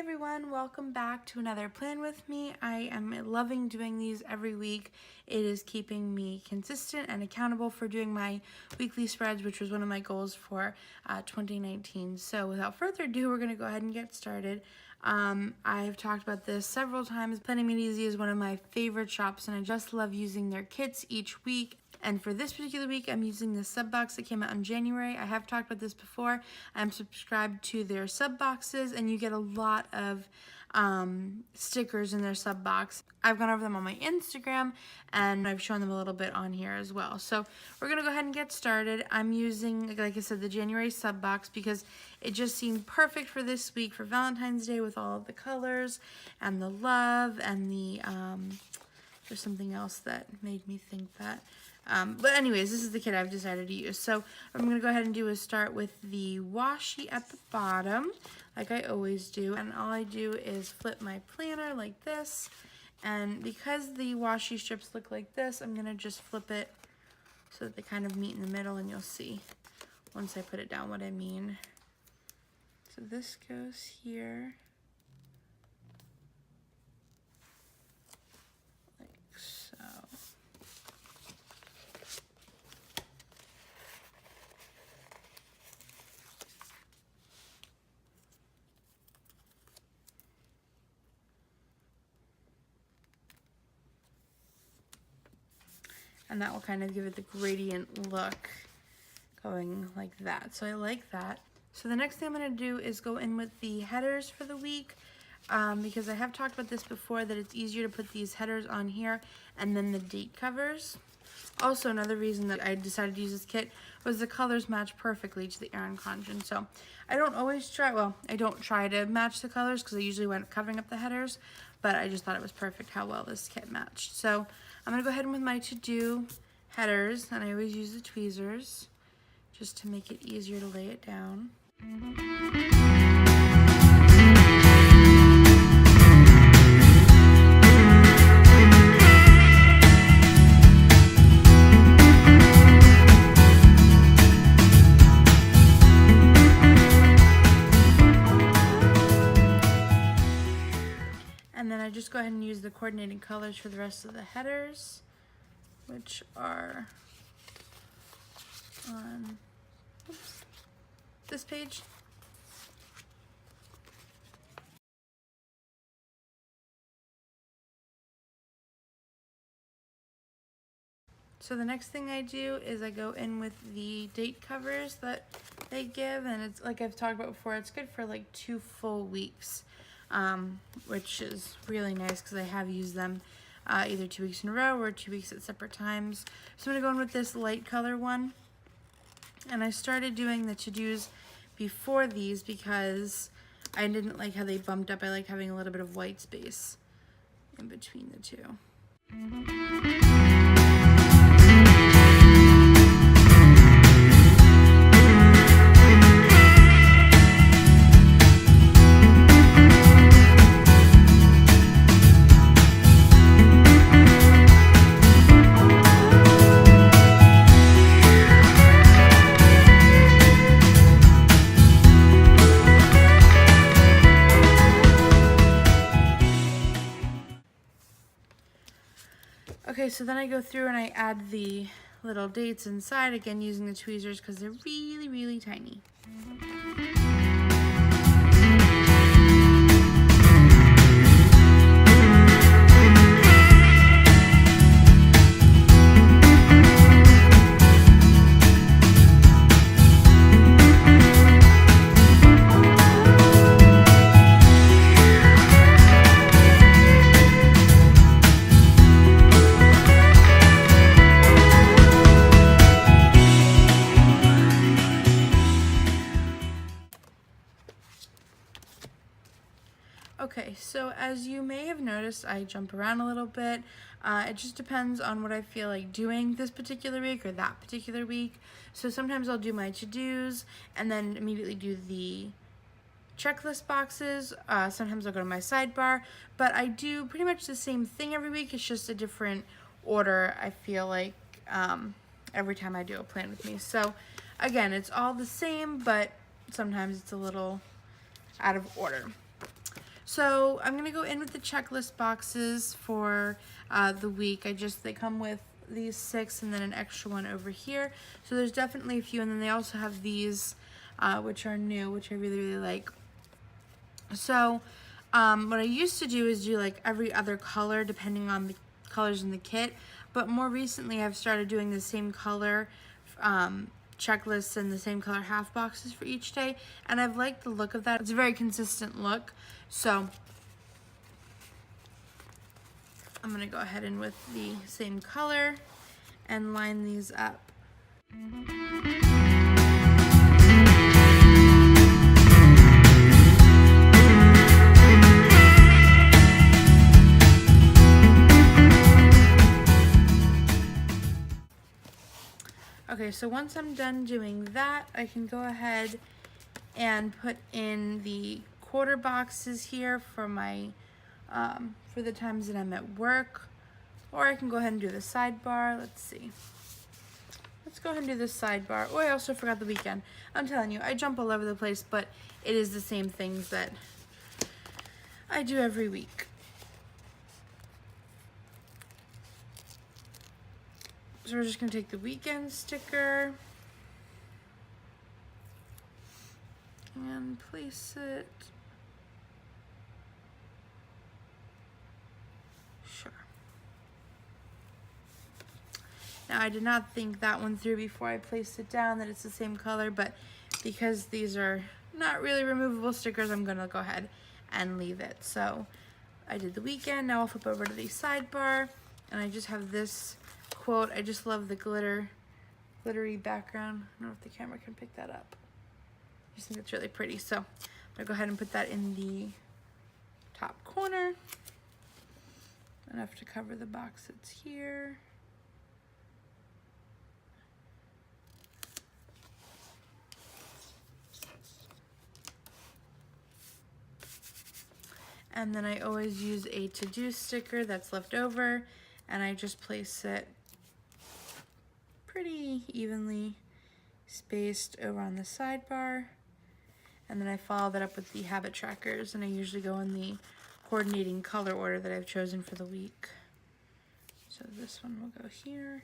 everyone, welcome back to another plan with me. I am loving doing these every week. It is keeping me consistent and accountable for doing my weekly spreads, which was one of my goals for 2019. So without further ado, we're going to go ahead and get started. I've talked about this several times. Planning Made Easy is one of my favorite shops, and I just love using their kits each week. And for this particular week, I'm using the sub box that came out in January. I have talked about this before. I'm subscribed to their sub boxes, and you get a lot of stickers in their sub box. I've gone over them on my Instagram, and I've shown them a little bit on here as well. So we're gonna go ahead and get started. I'm using, like I said, the January sub box because it just seemed perfect for this week for Valentine's Day with all of the colors and the love and the, there's something else that made me think that. But anyways, this is the kit I've decided to use. So what I'm going to go ahead and do is start with the washi at the bottom, like I always do. And all I do is flip my planner like this. And because the washi strips look like this, I'm going to just flip it so that they kind of meet in the middle, and you'll see once I put it down what I mean. So this goes here. Like so. And that will kind of give it the gradient look going like that. So I like that. So the next thing I'm going to do is go in with the headers for the week because I have talked about this before, that it's easier to put these headers on here and then the date covers. Also, another reason that I decided to use this kit was the colors match perfectly to the Erin Condren. So I don't always try, well, I don't try to match the colors because I usually wind up covering up the headers, but I just thought it was perfect how well this kit matched. So I'm going to go ahead and with my to-do headers, and I always use the tweezers just to make it easier to lay it down. And then I just go ahead and use the coordinating colors for the rest of the headers, which are on this page. So the next thing I do is I go in with the date covers that they give, and it's like I've talked about before, it's good for like 2 full weeks. Which is really nice because I have used them either 2 weeks in a row or 2 weeks at separate times. So I'm going to go in with this light color one. And I started doing the to-dos before these because I didn't like how they bumped up. I like having a little bit of white space in between the two. Okay, so then I go through and I add the little dates inside, again using the tweezers because they're really, really tiny. Okay, so as you may have noticed, I jump around a little bit. It just depends on what I feel like doing this particular week or that particular week. So sometimes I'll do my to-dos and then immediately do the checklist boxes. Sometimes I'll go to my sidebar, but I do pretty much the same thing every week. It's just a different order, I feel like, every time I do a plan with me. So again, it's all the same, but sometimes it's a little out of order. So I'm gonna go in with the checklist boxes for the week. They come with these 6 and then an extra one over here. So there's definitely a few, and then they also have these which are new, which I really, really like. So what I used to do is do like every other color depending on the colors in the kit, but more recently I've started doing the same color checklists and the same color half boxes for each day, and I've liked the look of that. It's a very consistent look, so I'm gonna go ahead and with the same color and line these up. Okay, so once I'm done doing that, I can go ahead and put in the quarter boxes here for my for the times that I'm at work, or I can go ahead and do the sidebar. Let's see. Let's go ahead and do the sidebar. Oh, I also forgot the weekend. I'm telling you, I jump all over the place, but it is the same things that I do every week. So we're just gonna take the weekend sticker and place it. Sure. Now I did not think that one through before I placed it down, that it's the same color, but because these are not really removable stickers, I'm gonna go ahead and leave it. So I did the weekend. Now I'll flip over to the sidebar, and I just have this quote. I just love the glittery background. I don't know if the camera can pick that up. I just think it's really pretty. So I'm gonna go ahead and put that in the top corner. Enough to cover the box that's here. And then I always use a to-do sticker that's left over, and I just place it pretty evenly spaced over on the sidebar. And then I follow that up with the habit trackers, and I usually go in the coordinating color order that I've chosen for the week. So this one will go here.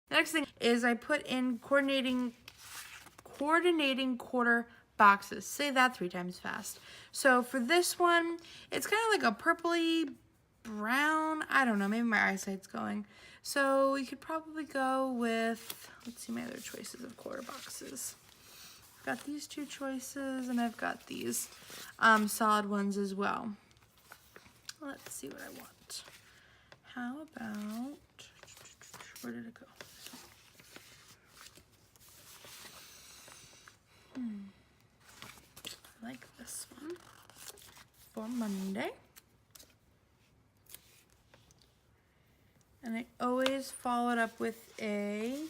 The next thing is I put in coordinating quarter boxes. Say that 3 times fast. So for this one, it's kind of like a purpley brown. I don't know, maybe my eyesight's going. So you could probably go with, let's see my other choices of quarter boxes. I've got these 2 choices, and I've got these solid ones as well. Let's see what I want. How about, where did it go? I like this one for Monday. And I always follow it up with an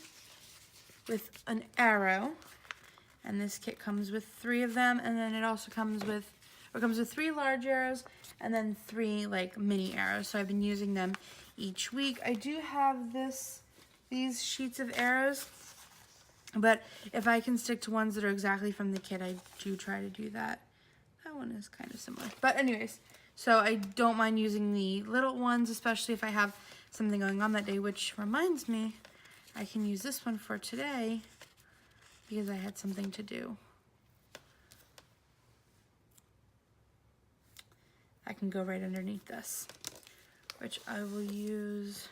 arrow. And this kit comes with 3 of them, and then it also comes with 3 large arrows and then 3 like mini arrows. So I've been using them each week. I do have these sheets of arrows, but if I can stick to ones that are exactly from the kit, I do try to do that. That one is kind of similar. But anyways, so I don't mind using the little ones, especially if I have something going on that day, which reminds me, I can use this one for today because I had something to do. I can go right underneath this, which I will use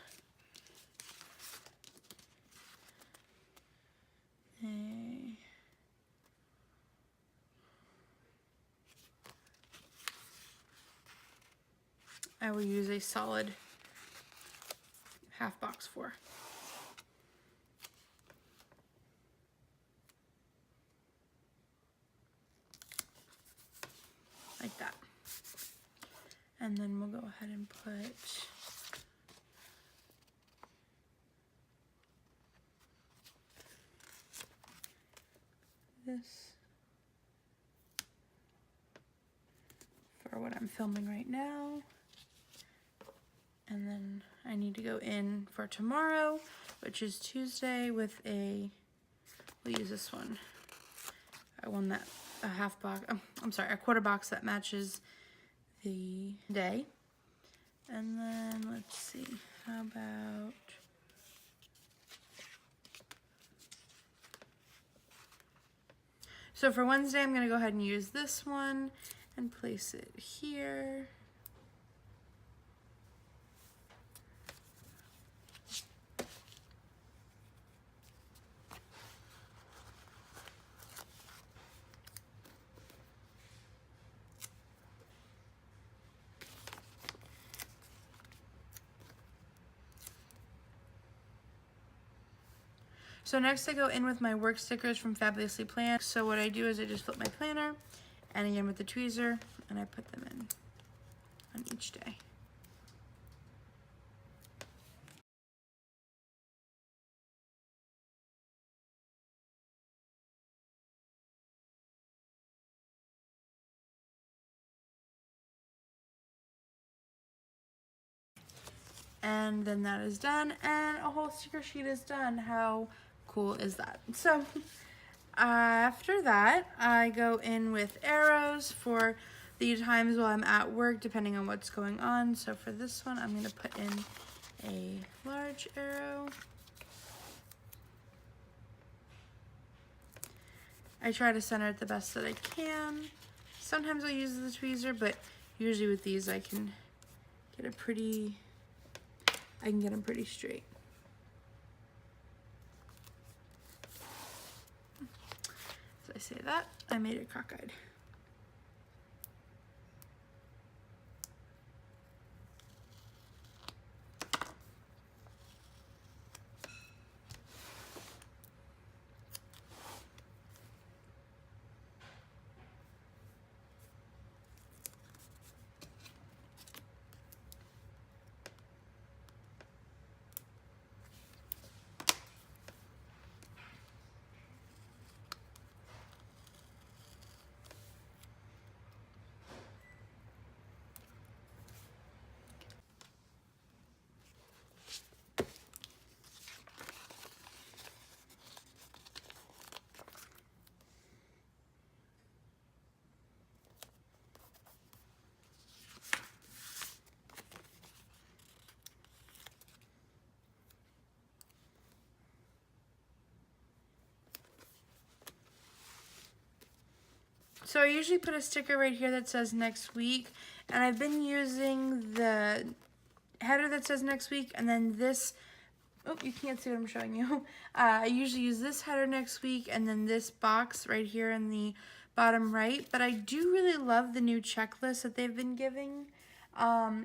a solid half box for. Like that. And then we'll go ahead and put this for what I'm filming right now. And then I need to go in for tomorrow, which is Tuesday, with we'll use this one. I won that, a quarter box that matches the day. And then let's see, how about, so for Wednesday, I'm gonna go ahead and use this one and place it here. So next I go in with my work stickers from Fabulously Planned. So what I do is I just flip my planner, and again with the tweezer, and I put them in on each day. And then that is done, and a whole sticker sheet is done. How cool is that? So after that, I go in with arrows for the times while I'm at work, depending on what's going on. So for this one, I'm going to put in a large arrow. I try to center it the best that I can. Sometimes I'll use the tweezer, but usually with these I can get them pretty straight. As I say that, I made it cockeyed. So I usually put a sticker right here that says next week, and I've been using the header that says next week, and then this, oh, you can't see what I'm showing you. I usually use this header next week, and then this box right here in the bottom right, but I do really love the new checklist that they've been giving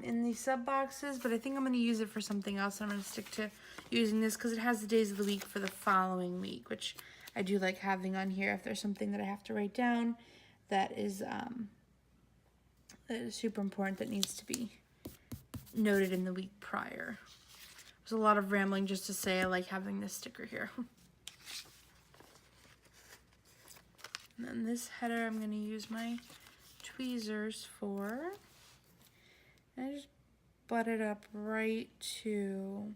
in these sub boxes, but I think I'm going to use it for something else. I'm going to stick to using this because it has the days of the week for the following week, which I do like having on here if there's something that I have to write down that is super important that needs to be noted in the week prior. There's a lot of rambling just to say I like having this sticker here. And then this header I'm going to use my tweezers for. And I just butt it up right to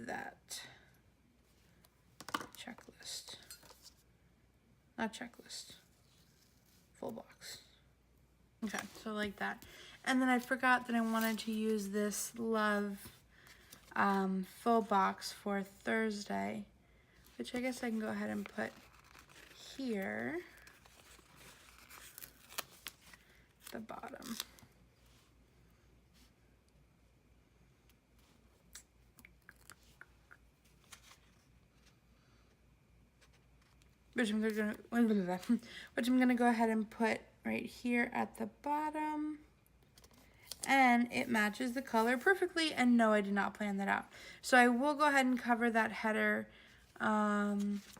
that checklist. Not checklist. Full box. Okay, so like that. And then I forgot that I wanted to use this Love full box for Thursday, which I guess I can go ahead and put here at the bottom. Which I'm gonna go ahead and put right here at the bottom. And it matches the color perfectly, and no, I did not plan that out. So I will go ahead and cover that header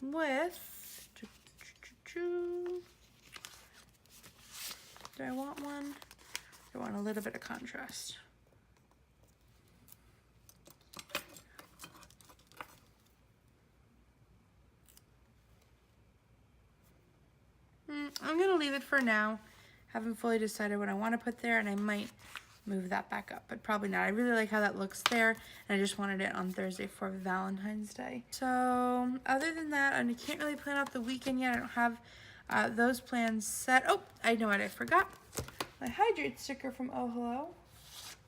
with, do I want one? I want a little bit of contrast. I'm gonna leave it for now, Haven't fully decided what I want to put there, and I might move that back up, but probably not. I really like how that looks there, and I just wanted it on Thursday for Valentine's Day. So other than that, I can't really plan out the weekend yet. I don't have those plans set. Oh, I know what I forgot. My hydrate sticker from Oh Hello,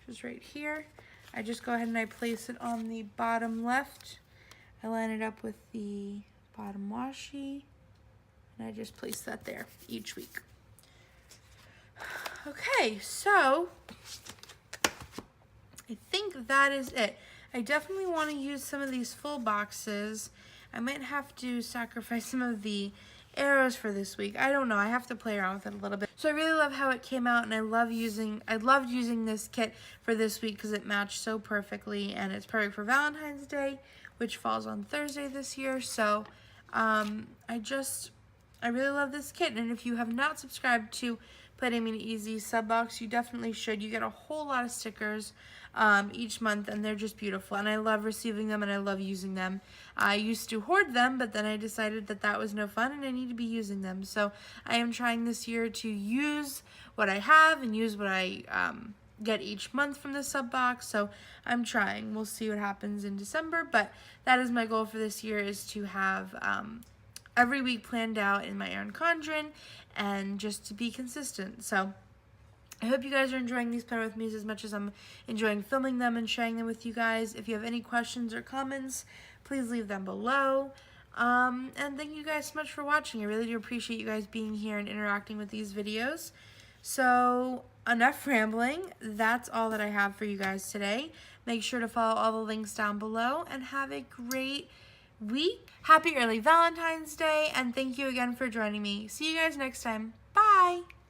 which is right here. I just go ahead and I place it on the bottom left. I line it up with the bottom washi, and I just place that there each week. Okay, so I think that is it. I definitely want to use some of these full boxes. I might have to sacrifice some of the arrows for this week. I don't know. I have to play around with it a little bit. So I really love how it came out, and I loved using this kit for this week because it matched so perfectly, and it's perfect for Valentine's Day, which falls on Thursday this year. So I really love this kit, and if you have not subscribed to Planning Made Easy sub box, you definitely should. You get a whole lot of stickers each month, and they're just beautiful, and I love receiving them, and I love using them. I used to hoard them, but then I decided that that was no fun, and I need to be using them. So I am trying this year to use what I have and use what I get each month from the sub box. So I'm trying. We'll see what happens in December, but that is my goal for this year, is to have every week planned out in my Erin Condren, and just to be consistent. So I hope you guys are enjoying these Plan With Me's as much as I'm enjoying filming them and sharing them with you guys. If you have any questions or comments, please leave them below. And thank you guys so much for watching. I really do appreciate you guys being here and interacting with these videos. So enough rambling. That's all that I have for you guys today. Make sure to follow all the links down below, and have a great week. Happy early Valentine's Day, and thank you again for joining me. See you guys next time. Bye!